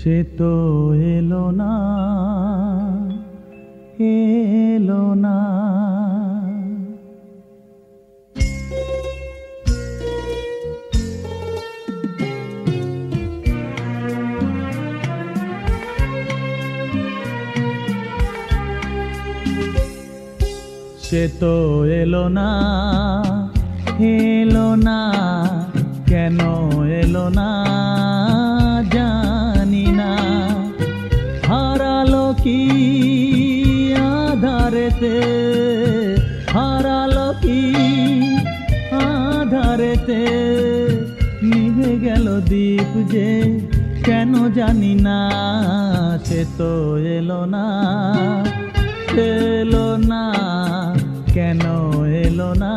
সে তো এলো না, এলো না। সে তো এলো না, এলো না, কেন এলো না জানি না। হারালো কি আধারেতে, হারালো কি আধারেতে, নিভে গেল দীপ যে কেন জানি না। সে তো এলো না, এলো না, কেন এলো না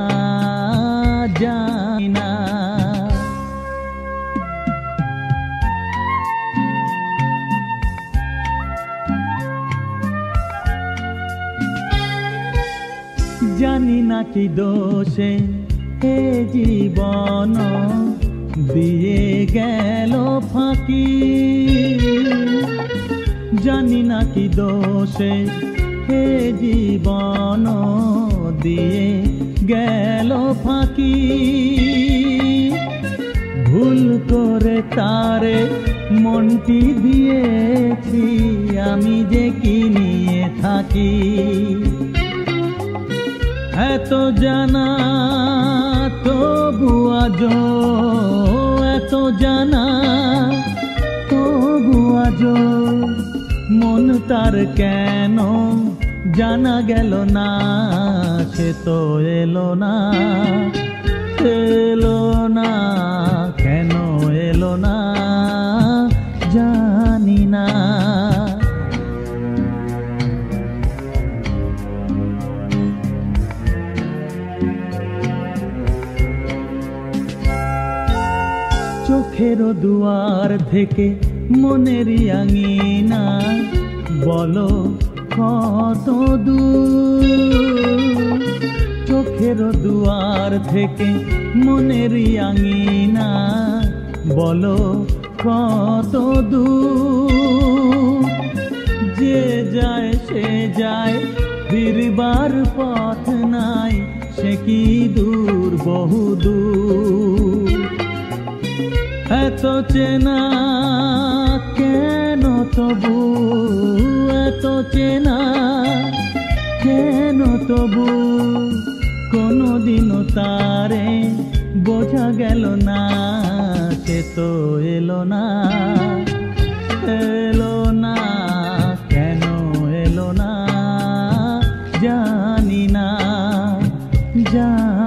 জানি না। জানি না কি দোষে এ জীবন দিয়ে গেল ফাঁকি, জানি না কি দোষে এ জীবন দিয়ে গেল ফাঁকি। ভুল করে তারে মনটি দিয়েছি, আমি যে কি নিয়ে থাকি। এত জানা তবু আজো, এত জানা তবু আজো, মন তার কেন জানা গেল না। সে তো এলো না, এলো না, কেন এলো না জানি না। চোখের দুয়ার থেকে মনেরই আঙিনা, বলো কত দূর। চোখের দুয়ার থেকে মনেরই আঙিনা, বলো কত দূর। যে যায় সে যায়, ফিরবার পথ নাই, সে কি দূর বহু দূর। এত চেনা কেন তবু, এত চেনা কেন তবু, কোনদিনও তারে বোঝা গেল না। সে তো এলো না, এলো না, কেন এলো না জানি না, জানি না।